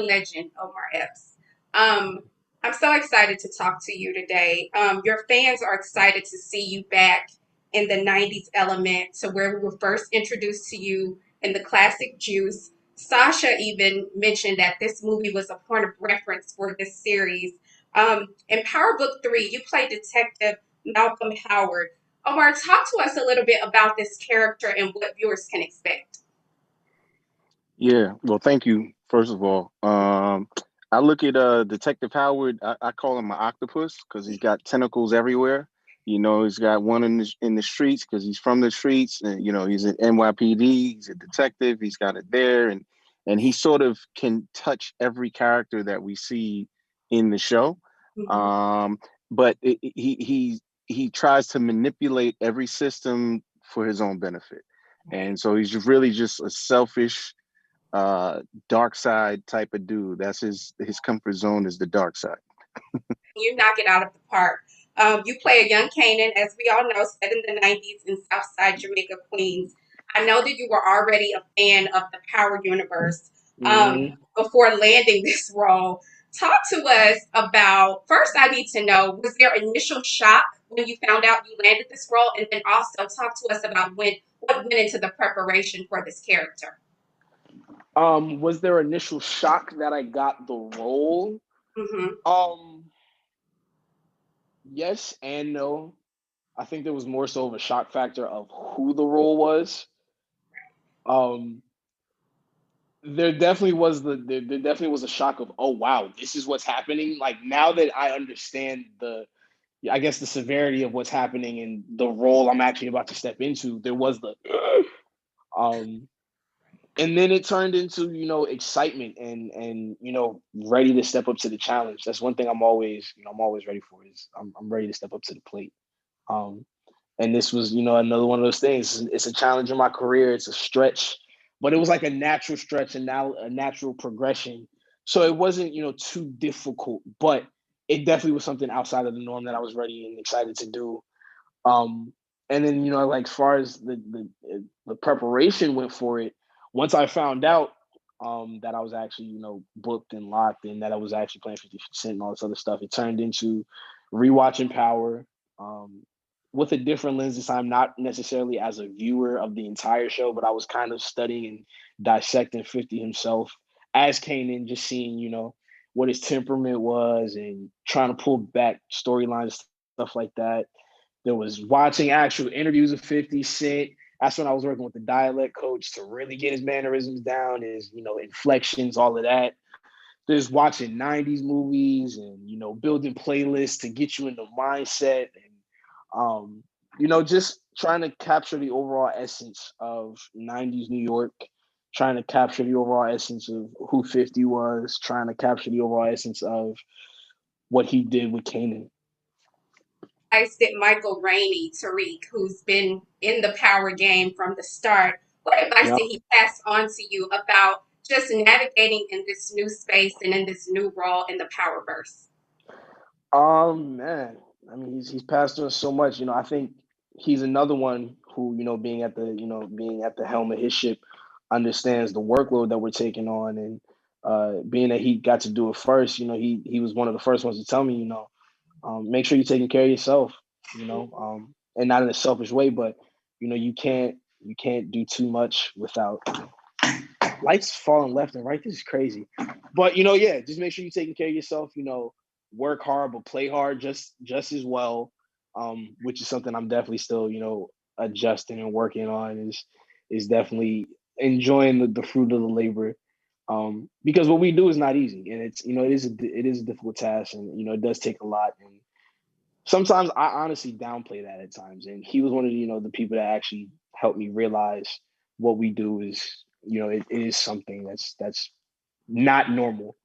young legend, Omar Epps. Um, I'm so excited to talk to you today. Your fans are excited to see you back in the 90s element to where we were first introduced to you in the classic Juice. Sasha even mentioned that this movie was a point of reference for this series. In Power Book 3, you play Detective Malcolm Howard. Omar, talk to us a little bit about this character and what viewers can expect. Yeah, well, thank you, first of all. I look at Detective Howard, I call him an octopus because he's got tentacles everywhere. He's got one in the streets because he's from the streets, and he's an NYPD, he's a detective, he's got it there, and he sort of can touch every character that we see in the show. Mhm. Um, but he tries to manipulate every system for his own benefit. Right. And so he's really just a selfish uh dark side type of dude. That's his comfort zone is the dark side. You knock it out of the park. You play a young Kanan, as we all know, set in the 90s in Southside Jamaica, Queens. I know that you were already a fan of the Power universe Hmm. before landing this role. Talk to us about, first, I need to know, was there initial shock when you found out you landed this role? And then also talk to us about what went into the preparation for this character. Was there initial shock that I got the role? Mm-hmm. Um, yes and no. I think there was more so of a shock factor of who the role was. Um, there definitely was a shock of, oh wow, this is what's happening. Like now that I understand I guess the severity of what's happening and the role I'm actually about to step into, there was the um and then it turned into excitement and ready to step up to the challenge. That's one thing I'm always ready for is I'm ready to step up to the plate. um and this was another one of those things. It's a challenge in my career, it's a stretch, but it was like a natural stretch and now a natural progression, so it wasn't too difficult, but it definitely was something outside of the norm that I was ready and excited to do. um, and then like as far as the preparation went for it, once I found out that I was actually booked and locked and that I was actually playing 50% and all this other stuff, it turned into rewatching Power with a different lens this time, not necessarily as a viewer of the entire show, but I was kind of studying and dissecting 50 himself as Kanan, just seeing what his temperament was and trying to pull back storylines, stuff like that. There was watching actual interviews of 50 Cent. That's when I was working with the dialect coach to really get his mannerisms down, his, inflections, all of that. There's watching 90s movies and, building playlists to get you in the mindset and, just trying to capture the overall essence of 90s New York, trying to capture the overall essence of who 50 was, trying to capture the overall essence of what he did with Kanan. Advice did Michael Rainey, Tariq, who's been in the power game from the start, what advice did Yep. he pass on to you about just navigating in this new space and in this new role in the powerverse? Man, I mean, he's passed us so much. I think he's another one who, being at the helm of his ship, understands the workload that we're taking on, and being that he got to do it first. He was one of the first ones to tell me, make sure you're taking care of yourself. And not in a selfish way, but you can't do too much without lights falling left and right. This is crazy. But yeah, just make sure you're taking care of yourself. Work hard, but play hard just as well. Which is something I'm definitely still, adjusting and working on. Is definitely enjoying the fruit of the labor. Because what we do is not easy, and it's it is a difficult task, and it does take a lot. And sometimes I honestly downplay that at times. And he was one of the people that actually helped me realize what we do is it is something that's not normal.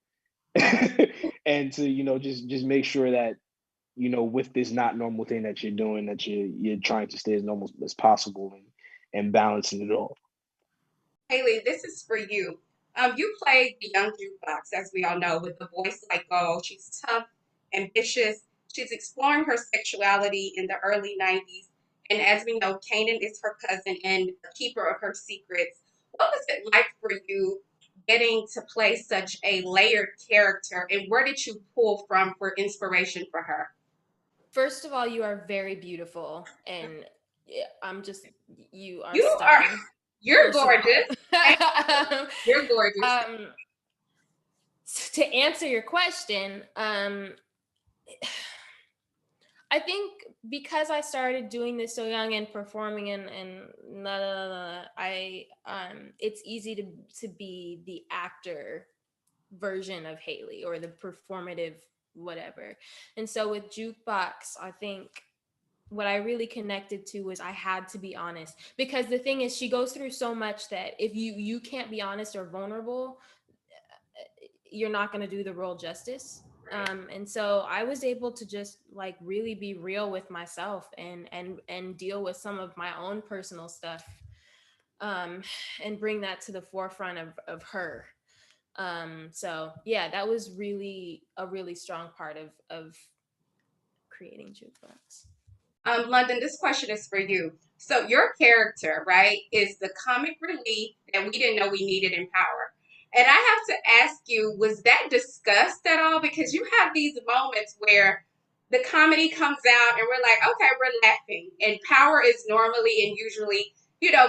And to just make sure that with this not normal thing that you're doing, that you're trying to stay as normal as possible and balancing it all. Haley, this is for you. You played the young jukebox, as we all know, with a voice like gold. She's tough, ambitious. She's exploring her sexuality in the early 90s. And as we know, Kanan is her cousin and a keeper of her secrets. What was it like for you getting to play such a layered character, and where did you pull from for inspiration for her? First of all, you are very beautiful, and you are You are, stunning. you're gorgeous. You're gorgeous. To answer your question, I think because I started doing this so young and performing it's easy to be the actor version of Hailey or the performative whatever. And so with Jukebox, I think what I really connected to was I had to be honest, because the thing is, she goes through so much that if you can't be honest or vulnerable, you're not going to do the role justice. And so I was able to just like really be real with myself and deal with some of my own personal stuff, and bring that to the forefront of her. So yeah, that was really a really strong part of creating Jukebox. London, this question is for you. So your character, right, is the comic relief that we didn't know we needed in Power. And I have to ask you, was that discussed at all? Because you have these moments where the comedy comes out and we're like, okay, we're laughing. And Power is normally and usually,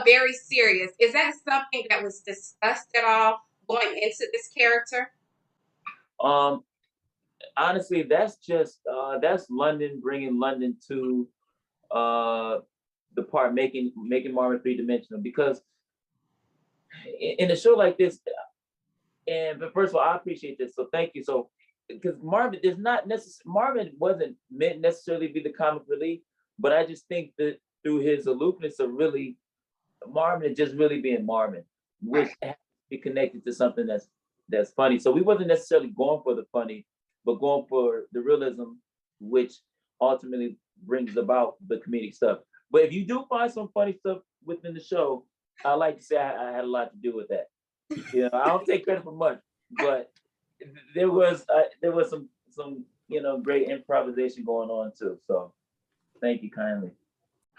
very serious. Is that something that was discussed at all going into this character? Honestly, that's just that's London bringing London to the part making Marvin three-dimensional, because in a show like this, but first of all, I appreciate this, so thank you. So because Marvin does not necessarily, Marvin wasn't meant necessarily to be the comic relief, but I just think that through his aloofness of really Marvin is just really being Marvin, which has to be connected to something that's funny. So we wasn't necessarily going for the funny, but going for the realism, which ultimately brings about the comedic stuff. But if you do find some funny stuff within the show, I like to say I had a lot to do with that. I don't take credit for much, but there was some great improvisation going on too. So thank you kindly.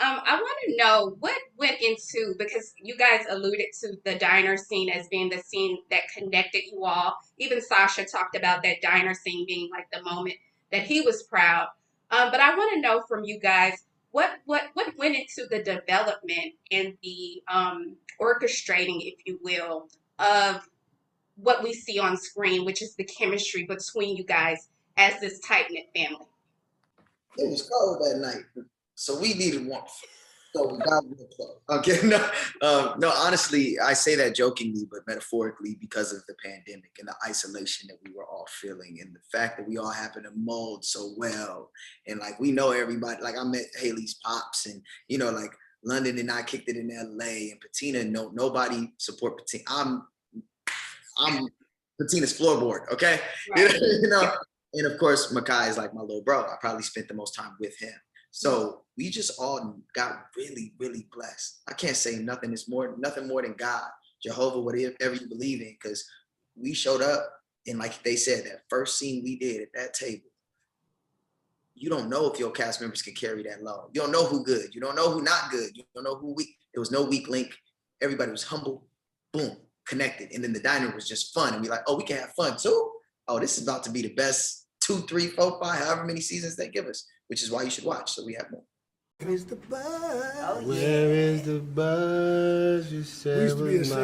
I want to know what went into, because you guys alluded to the diner scene as being the scene that connected you all. Even Sasha talked about that diner scene being like the moment that he was proud. But I want to know from you guys what went into the development and the orchestrating, if you will, of what we see on screen, which is the chemistry between you guys as this tight knit family. It was cold that night, so we needed warmth. So we got real close. Okay, no, honestly, I say that jokingly, but metaphorically, because of the pandemic and the isolation that we were all feeling, and the fact that we all happen to mold so well, and like we know everybody. Like I met Hailey's pops, and like London and I kicked it in LA, and Patina. Nobody support Patina. I'm Patina's floorboard. Okay, right. And of course, MeKai is like my little bro. I probably spent the most time with him. So we just all got really, really blessed. I can't say nothing more than God, Jehovah, whatever you believe in, because we showed up, and like they said, that first scene we did at that table, you don't know if your cast members can carry that load. You don't know who good. You don't know who not good. You don't know who weak. There was no weak link. Everybody was humble, boom, connected. And then the diner was just fun. And we're like, oh, we can have fun too? Oh, this is about to be the best 2, 3, 4, 5, however many seasons they give us, which is why you should watch, so we have more. Where is the buzz? Oh, yeah. Where is the buzz? You said was mine.